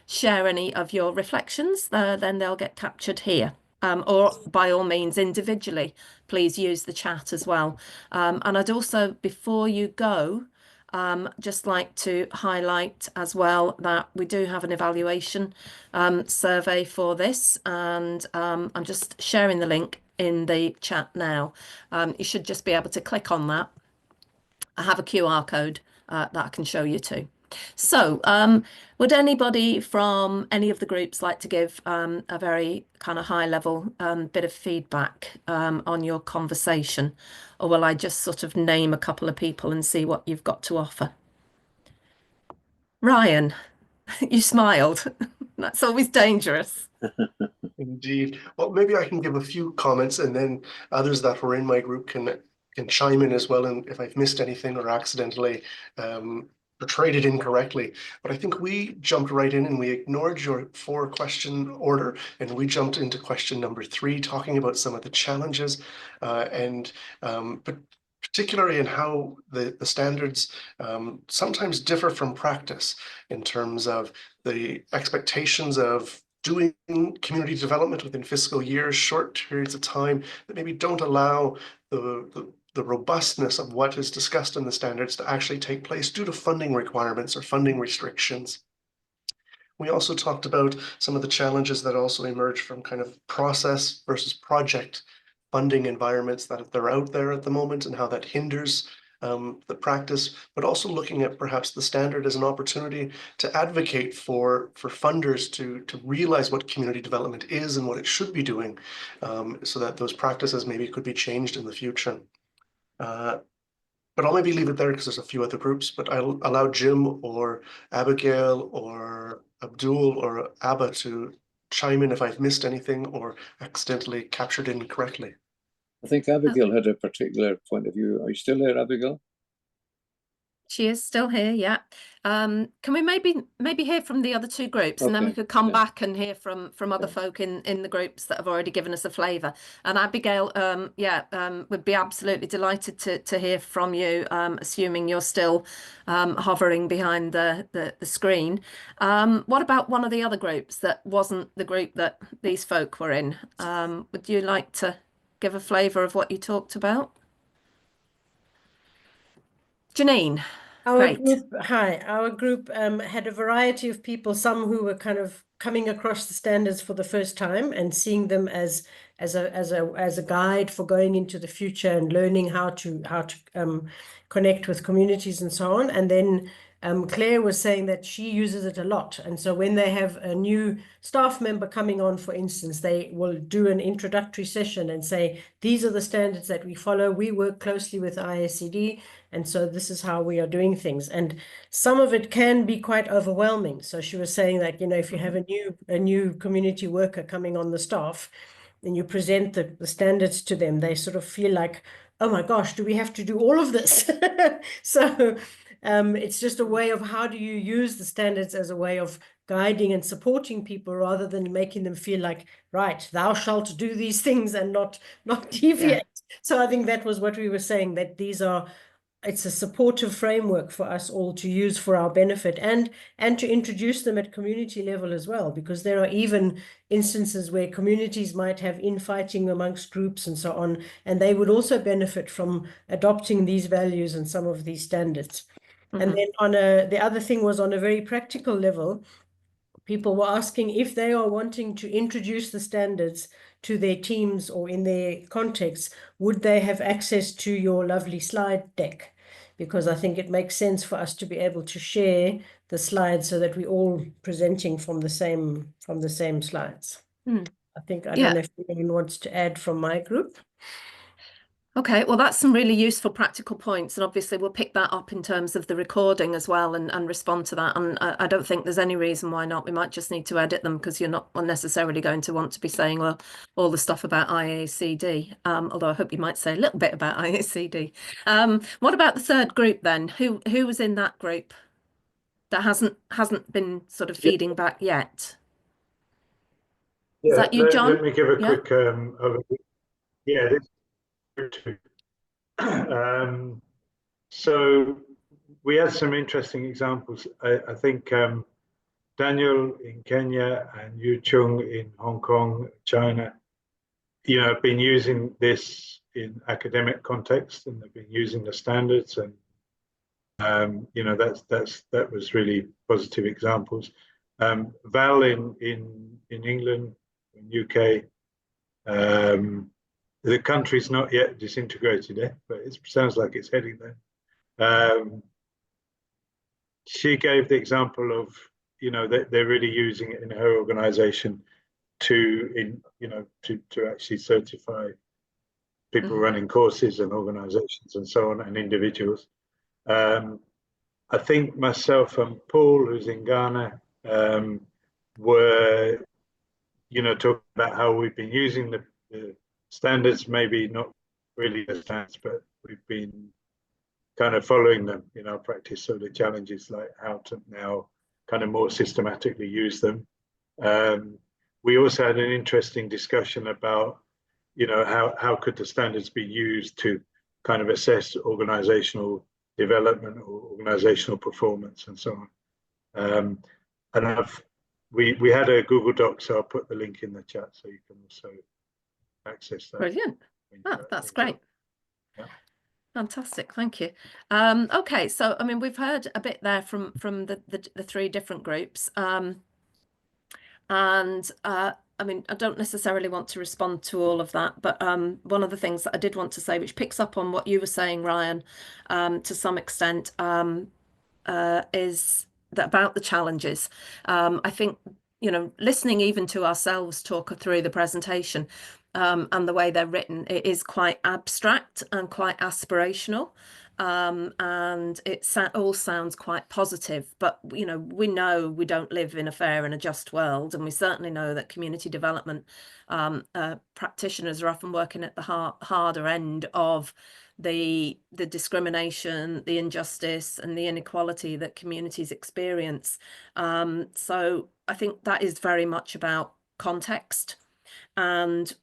share any of your reflections, then they'll get captured here. Or by all means, individually, please use the chat as well. And I'd also, before you go, just like to highlight as well that we do have an evaluation survey for this, and I'm just sharing the link in the chat now. You should just be able to click on that. I have a QR code that I can show you too. So, would anybody from any of the groups like to give a very kind of high level bit of feedback on your conversation? Or will I just sort of name a couple of people and see what you've got to offer? Ryan, you smiled. That's always dangerous. Indeed. Well, maybe I can give a few comments and then others that were in my group can chime in as well, and if I've missed anything or accidentally portrayed it incorrectly. But I think we jumped right in and we ignored your 4-question order, and we jumped into question number 3, talking about some of the challenges but particularly in how the standards sometimes differ from practice in terms of the expectations of doing community development within fiscal years, short periods of time that maybe don't allow the robustness of what is discussed in the standards to actually take place due to funding requirements or funding restrictions. We also talked about some of the challenges that also emerge from kind of process versus project funding environments that are out there at the moment and how that hinders the practice, but also looking at perhaps the standard as an opportunity to advocate for funders to realize what community development is and what it should be doing, so that those practices maybe could be changed in the future. But I'll maybe leave it there because there's a few other groups, but I'll allow Jim or Abigail or Abdul or Abba to chime in if I've missed anything or accidentally captured incorrectly. I think Abigail had a particular point of view. Are you still there, Abigail? She is still here, yeah. Can we maybe hear from the other 2 groups, and then we Okay, could come yeah. back and hear from other folk in the groups that have already given us a flavour. And Abigail, would be absolutely delighted to hear from you, assuming you're still hovering behind the screen. What about one of the other groups that wasn't the group that these folk were in? Would you like to give a flavour of what you talked about? Janine, Our great. group, hi, our group had a variety of people, some who were kind of coming across the standards for the first time and seeing them as a guide for going into the future and learning how to connect with communities and so on. And then Claire was saying that she uses it a lot. And so when they have a new staff member coming on, for instance, they will do an introductory session and say, these are the standards that we follow. We work closely with IACD. And so this is how we are doing things. And some of it can be quite overwhelming. So she was saying that, you know, if you have a new community worker coming on the staff and you present the standards to them, they sort of feel like, oh my gosh, do we have to do all of this? So it's just a way of how do you use the standards as a way of guiding and supporting people rather than making them feel like, right, thou shalt do these things and not deviate. Yeah. So I think that was what we were saying, that it's a supportive framework for us all to use for our benefit and to introduce them at community level as well, because there are even instances where communities might have infighting amongst groups and so on, and they would also benefit from adopting these values and some of these standards. And then the other thing was on a very practical level, people were asking if they are wanting to introduce the standards to their teams or in their context, would they have access to your lovely slide deck? Because I think it makes sense for us to be able to share the slides so that we're all presenting from the same slides. I think, I don't know if anyone wants to add from my group. Okay, well, that's some really useful practical points. And obviously we'll pick that up in terms of the recording as well and respond to that. And I don't think there's any reason why not. We might just need to edit them because you're not necessarily going to want to be saying, well, all the stuff about IACD. Although I hope you might say a little bit about IACD. What about the third group then? Who was in that group that hasn't been sort of feeding back yet? Yeah, is that you, John? Let me give a quick overview. Yeah, this so we had some interesting examples. I think Daniel in Kenya and Yu Chung in Hong Kong, China, you know, have been using this in academic context, and they've been using the standards, and you know, that was really positive examples. Val in England, in UK, the country's not yet disintegrated, but it sounds like it's heading there. She gave the example of, you know, that they're really using it in her organization to actually certify people running courses and organizations and so on, and individuals. I think myself and Paul, who's in Ghana, were, you know, talking about how we've been using the standards, maybe not really the standards, but we've been kind of following them in our practice. So the challenge is like how to now kind of more systematically use them. We also had an interesting discussion about, you know, how could the standards be used to kind of assess organizational development or organizational performance and so on. And we had a Google Doc, so I'll put the link in the chat so you can also access that. Brilliant. That's great. Yeah. Fantastic, thank you. Okay, so I mean, we've heard a bit there from the three different groups, and I mean, I don't necessarily want to respond to all of that, but one of the things that I did want to say, which picks up on what you were saying, Ryan, to some extent, is that about the challenges. I think, you know, listening even to ourselves talk through the presentation and the way they're written, it is quite abstract and quite aspirational. And it all sounds quite positive, but you know we don't live in a fair and a just world, and we certainly know that community development practitioners are often working at the harder end of the discrimination, the injustice, and the inequality that communities experience. So I think that is very much about context, and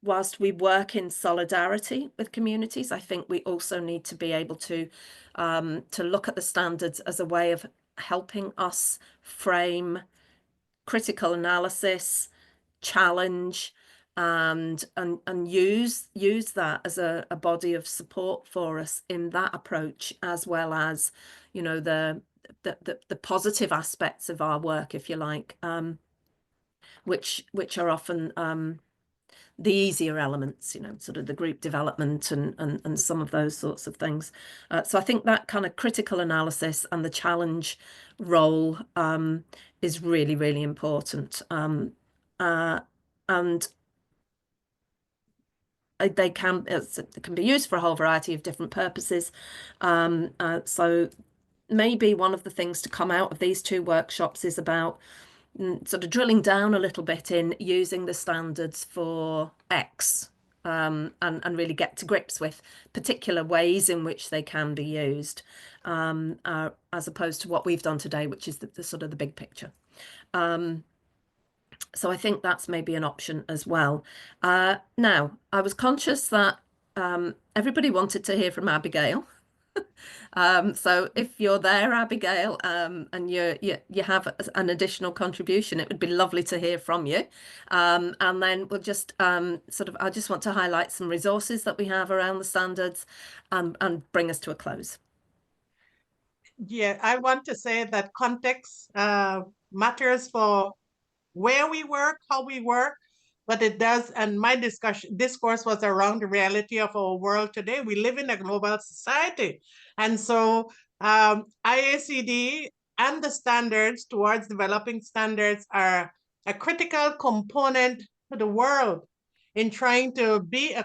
whilst we work in solidarity with communities, I think we also need to be able to look at the standards as a way of helping us frame critical analysis, challenge, and use that as a body of support for us in that approach, as well as, you know, the positive aspects of our work, if you like, which are often the easier elements, you know, sort of the group development and some of those sorts of things. So I think that kind of critical analysis and the challenge role is really, really important. And it can be used for a whole variety of different purposes. So maybe one of the things to come out of these two workshops is about sort of drilling down a little bit in using the standards for X, and really get to grips with particular ways in which they can be used, as opposed to what we've done today, which is the sort of the big picture. So I think that's maybe an option as well. Now, I was conscious that everybody wanted to hear from Abigail. So if you're there, Abigail, and you have an additional contribution, it would be lovely to hear from you. And then we'll just I just want to highlight some resources that we have around the standards and bring us to a close. Yeah, I want to say that context matters for where we work, how we work, but it does, and my discourse was around the reality of our world today. We live in a global society. And so IACD and the standards towards developing standards are a critical component to the world in trying to be a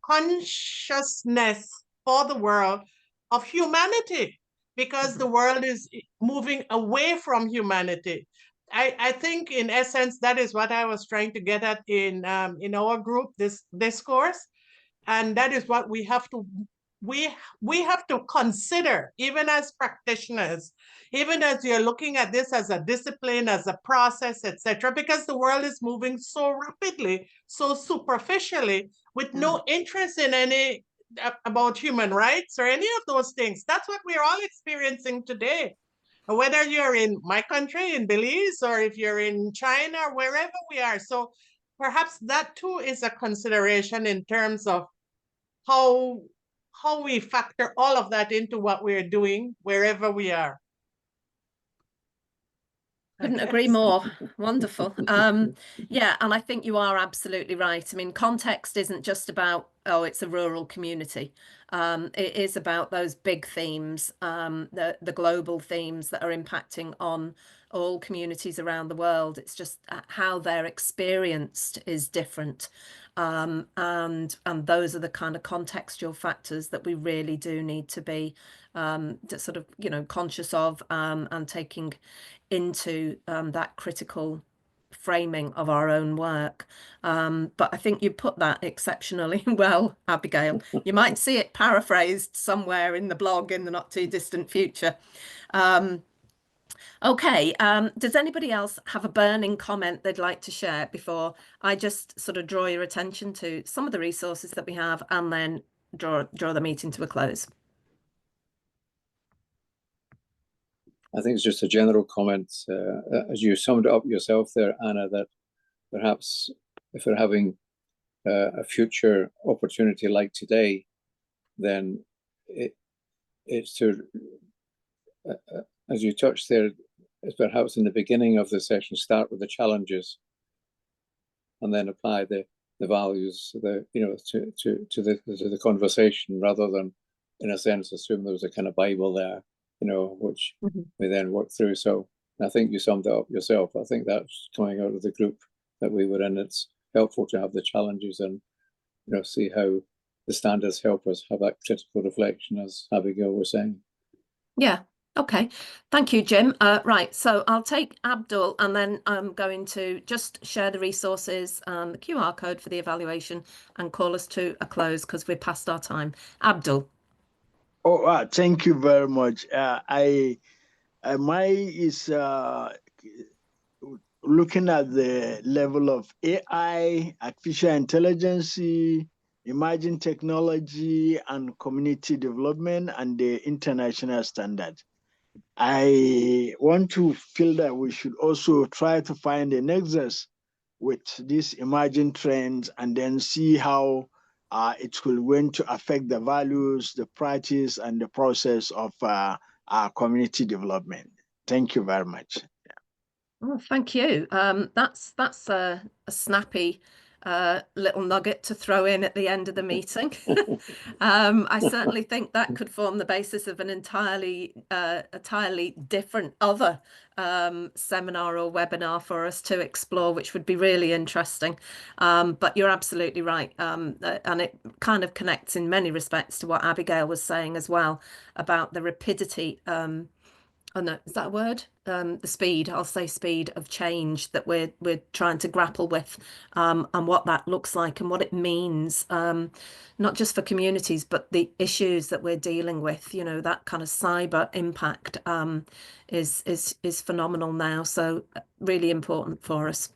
consciousness for the world of humanity, because the world is moving away from humanity. I think in essence, that is what I was trying to get at in our group, this discourse. And that is what we have to consider, even as practitioners, even as you're looking at this as a discipline, as a process, etc., because the world is moving so rapidly, so superficially, with no interest in any about human rights or any of those things. That's what we're all experiencing today. Whether you're in my country, in Belize, or if you're in China, or wherever we are. So perhaps that too is a consideration in terms of how we factor all of that into what we're doing wherever we are. Couldn't agree more. Wonderful. Yeah, and I think you are absolutely right. I mean, context isn't just about, oh, it's a rural community. It is about those big themes, the global themes that are impacting on all communities around the world. It's just how they're experienced is different. And those are the kind of contextual factors that we really do need to be sort of, you know, conscious of, and taking into that critical framing of our own work. But I think you put that exceptionally well, Abigail. You might see it paraphrased somewhere in the blog in the not too distant future. Okay, does anybody else have a burning comment they'd like to share before I just sort of draw your attention to some of the resources that we have and then draw the meeting to a close? I think it's just a general comment, as you summed it up yourself there, Anna, that perhaps if we're having a future opportunity like today, then it's to, as you touched there, it's perhaps in the beginning of the session, start with the challenges and then apply the values, to the conversation, rather than, in a sense, assume there was a kind of Bible there, which we then work through. So I think you summed it up yourself. I think that's coming out of the group that we were in. It's helpful to have the challenges and, see how the standards help us have that critical reflection, as Abigail was saying. Yeah. Okay. Thank you, Jim. Right. So I'll take Abdul, and then I'm going to just share the resources, the QR code for the evaluation, and call us to a close because we're past our time. Abdul. Oh, thank you very much. Mine is looking at the level of AI, artificial intelligence, emerging technology, and community development, and the international standard. I want to feel that we should also try to find a nexus with these emerging trends and then see how it will going to affect the values, the practice, and the process of our community development. Thank you very much. Oh, thank you. That's a snappy little nugget to throw in at the end of the meeting. I certainly think that could form the basis of an entirely different other seminar or webinar for us to explore, which would be really interesting. But you're absolutely right. And it kind of connects in many respects to what Abigail was saying as well about the rapidity oh no, is that a word? The speed, I'll say speed of change that we're trying to grapple with, and what that looks like and what it means, not just for communities, but the issues that we're dealing with. You know, that kind of cyber impact is phenomenal now. So really important for us.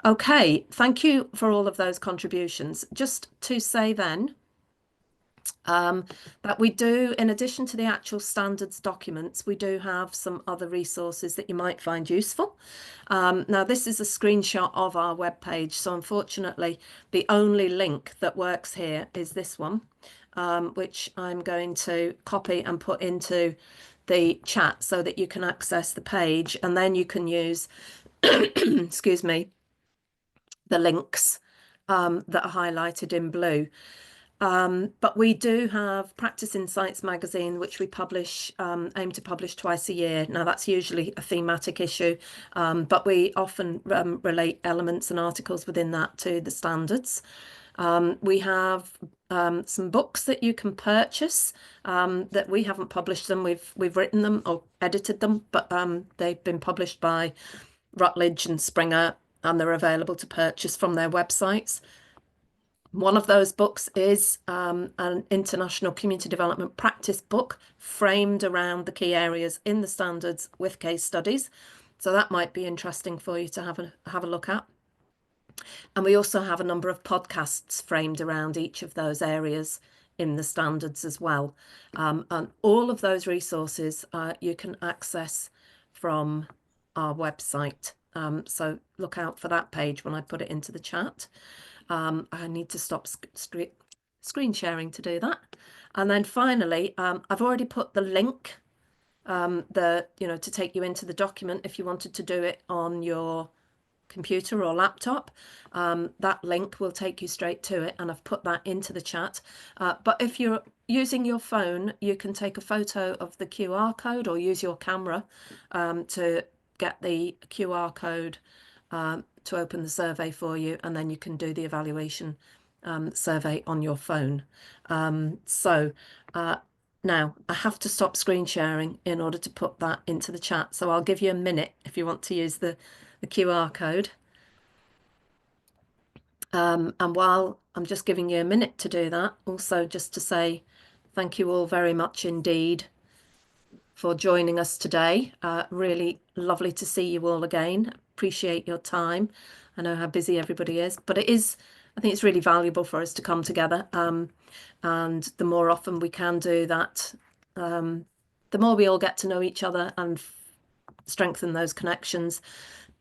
Okay, thank you for all of those contributions. Just to say then, that we do, in addition to the actual standards documents, we do have some other resources that you might find useful. Now, this is a screenshot of our webpage, so unfortunately, the only link that works here is this one, which I'm going to copy and put into the chat so that you can access the page, and then you can use, excuse me, the links that are highlighted in blue. But we do have Practice Insights magazine, which we publish, aim to publish twice a year. Now, that's usually a thematic issue, but we often relate elements and articles within that to the standards. We have some books that you can purchase that we haven't published them. We've written them or edited them, but they've been published by Routledge and Springer, and they're available to purchase from their websites. One of those books is an international community development practice book framed around the key areas in the standards with case studies. So that might be interesting for you to have a look at. And we also have a number of podcasts framed around each of those areas in the standards as well. And all of those resources you can access from our website. So look out for that page when I put it into the chat. I need to stop screen sharing to do that. And then finally, I've already put the link to take you into the document if you wanted to do it on your computer or laptop. That link will take you straight to it, and I've put that into the chat. But if you're using your phone, you can take a photo of the QR code or use your camera to get the QR code to open the survey for you, and then you can do the evaluation survey on your phone. Now I have to stop screen sharing in order to put that into the chat. So I'll give you a minute if you want to use the QR code. And while I'm just giving you a minute to do that, also just to say thank you all very much indeed for joining us today. Really lovely to see you all again. Appreciate your time. I know how busy everybody is, but I think it's really valuable for us to come together. And the more often we can do that, the more we all get to know each other and strengthen those connections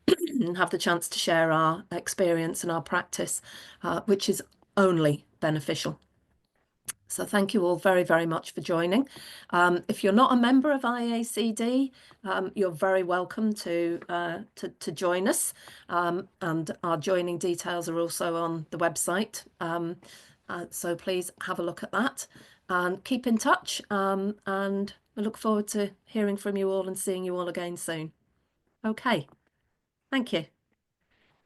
and have the chance to share our experience and our practice, which is only beneficial. So thank you all very, very much for joining. If you're not a member of IACD, you're very welcome to join us. And our joining details are also on the website. So please have a look at that and keep in touch. And we look forward to hearing from you all and seeing you all again soon. Okay, thank you.